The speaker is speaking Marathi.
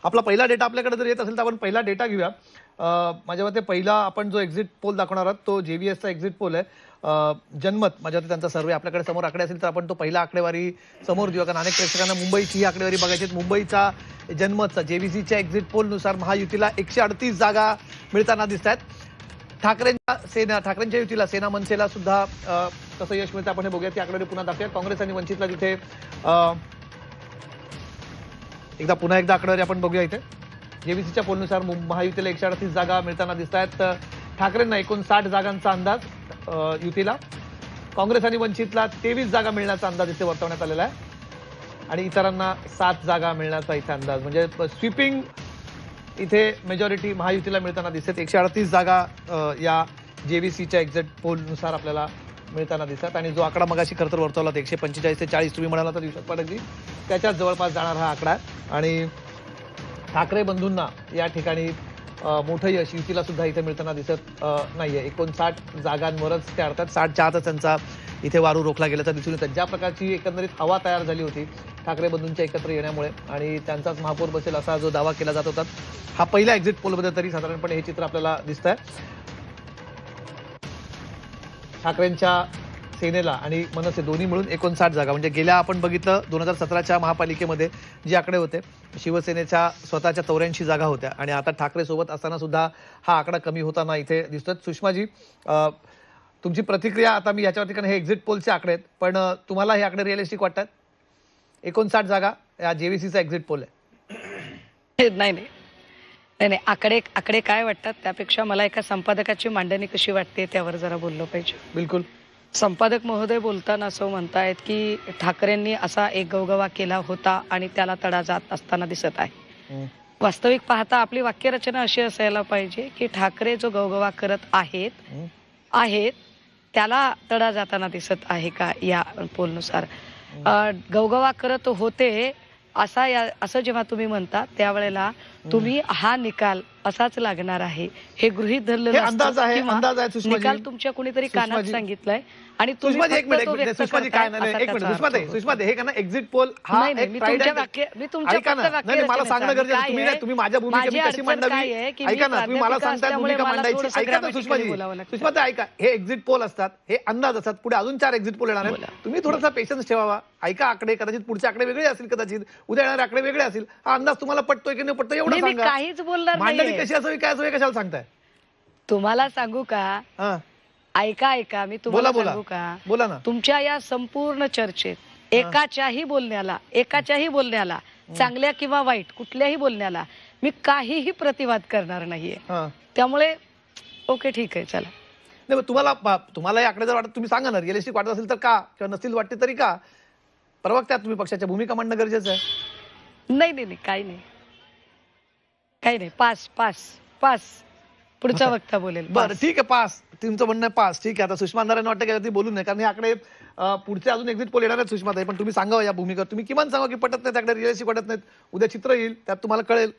आपला पहिला डेटा आपल्याकडे जर येत असेल तर आपण पहिला डेटा घेऊया. माझ्या मते पहिला आपण जो एक्झिट पोल दाखवणार आहोत तो जेव्हीएसचा एक्झिट पोल आहे. जनमत माझ्या मते त्यांचा सर्वे आपल्याकडे समोर आकडे असेल तर आपण तो पहिला आकडेवारी समोर देऊया, कारण अनेक प्रेक्षकांना मुंबईची ही आकडेवारी बघायची आहे. मुंबईचा जनमतचा जेव्हीसीच्या एक्झिट पोलनुसार महायुतीला 138 जागा मिळताना दिसत आहेत. ठाकरेंच्या युतीला सेना मनसेला सुद्धा कसं यश मिळतं आपण हे बघूया. ती आकडेवारी पुन्हा दाखवूया. काँग्रेस आणि वंचितला तिथे पुन्हा एकदा आकडेवारी आपण बघूया. इथे जेव्हीसीच्या पोलनुसार महायुतीला 138 जागा मिळताना दिसत आहेत. ठाकरेंना 59 जागांचा अंदाज युतीला, काँग्रेस आणि वंचितला 23 जागा मिळण्याचा अंदाज इथे वर्तवण्यात आलेला आहे आणि इतरांना 7 जागा मिळण्याचा इथे अंदाज, म्हणजे स्वीपिंग इथे मेजॉरिटी महायुतीला मिळताना दिसत. 138 जागा या जेव्हीसीच्या एक्झिट पोलनुसार आपल्याला मिळताना दिसतात आणि जो आकडा मगाशी खरं तर वर्तवला 145 ते 40 तुम्ही म्हणाला तर दिवसात पडली त्याच्याच जवळपास जाणार हा आकडा आहे. आणि ठाकरे बंधूंना या ठिकाणी मोठं यश युतीला सुद्धा इथे मिळताना दिसत नाहीये. 59 जागांवरच ते अर्थात 60च्या आतच त्यांचा इथे वारू रोखला गेल्याचं दिसून येतं. ज्या प्रकारची एकंदरीत हवा तयार झाली होती ठाकरे बंधूंच्या एकत्र येण्यामुळे आणि त्यांचाच महापौर बसेल असा जो दावा केला जात होता, हा पहिल्या एक्झिट पोलमध्ये तरी साधारणपणे हे चित्र आपल्याला दिसत आहे. ठाकरेंच्या सेनेला आणि मनसे दोन्ही मिळून 59 जागा, म्हणजे गेल्या आपण बघितलं 2017च्या महापालिकेमध्ये जे आकडे होते शिवसेनेच्या स्वतःच्या 84 जागा होत्या आणि आता ठाकरे सोबत असताना सुद्धा हा आकडा कमी होताना इथे दिसतोय. सुषमाजी, तुमची प्रतिक्रिया. आता मी याच्यावर ठिकाणी हे एक्झिट पोलचे आकडे आहेत, पण तुम्हाला हे आकडे रिअलिस्टिक वाटतात? 59 जागा या जेव्हीसीचा एक्झिट पोल आहे. नाही नाही नाही आकडे आकडे काय वाटतात त्यापेक्षा मला एका संपादकाची मांडणी कशी वाटते त्यावर जरा बोललं पाहिजे. बिलकुल. संपादक महोदय बोलताना असं म्हणतायत की ठाकरेंनी असा एक गवगवा केला होता आणि त्याला तडा जात असताना दिसत आहे. वास्तविक पाहता आपली वाक्यरचना अशी असायला पाहिजे की ठाकरे जो गवगवा करत आहेत त्याला तडा जाताना दिसत आहे का या पोलनुसार. गवगवा करत होते असं जेव्हा तुम्ही म्हणता त्यावेळेला तुम्ही हा निकाल असाच लागणार आहे हे गृहीत धरलं अंदाज आहे. निकाल तुमच्या कुणीतरी कानात सांगितलंय आणि तुम्ही एक मिनिट सुषमाजी काय नाही, एक मिनिट सुषमाताई हे का ना एक्झिट पोल हा मी तुमच्या मला सांगणं गरजेचं आहे. तुम्ही माझ्या भूमिका मी कशी मांडावी ऐका ना, तुम्ही मला सांगताय भूमिका मांडायची. ऐका ना सुषमाताई ऐका, हे एक्झिट पोल असतात, हे अंदाज असतात. पुढे अजून 4 एक्झिट पोल येणार आहेत. तुम्ही थोडासा पेशन्स ठेवावा. ऐका आकडे, कदाचित पुढचे आकडे वेगळे असतील, कदाचित उद्या येणारे आकडे वेगळे असतील. हा अंदाज तुम्हाला पटतोय की नाही पटतोय एवढं सांगा. काहीच बोलणार मांडणी कशी असावी काय असावी कशाला सांगताय? तुम्हाला सांगू का? ऐका मी तुम्हाला सांगू का? बोला ना. तुमच्या या संपूर्ण चर्चेत एकाच्याही बोलण्याला चांगल्या किंवा वाईट कुठल्याही बोलण्याला मी काहीही प्रतिवाद करणार नाहीये. त्यामुळे ओके ठीक आहे चला. नाही, तुम्हाला आकडे जर वाटत तुम्ही सांगा ना, रिअलिस्टिक वाटत असेल तर का, किंवा नसतील वाटते तरी का? प्रवक्त्यात तुम्ही पक्षाच्या भूमिका मांडणं गरजेचं आहे. नाही काही नाही पास पुढचा वक्ता बोलेल. बरं ठीक आहे, पास. तुमचं म्हणणं आहे पास. ठीक आहे. आता सुषमा अंधारे वाटतं की ती बोलू नये, कारण हे आकडे पुढचे अजून एक्झिट पोल येणार आहेत सुषमाताई, पण तुम्ही सांगावं या भूमिका. तुम्ही किमान सांगा की पटत नाही त्याकडे, रिअलिस्टिक वाटत नाहीत. उद्या चित्र येईल त्यात तुम्हाला कळेल.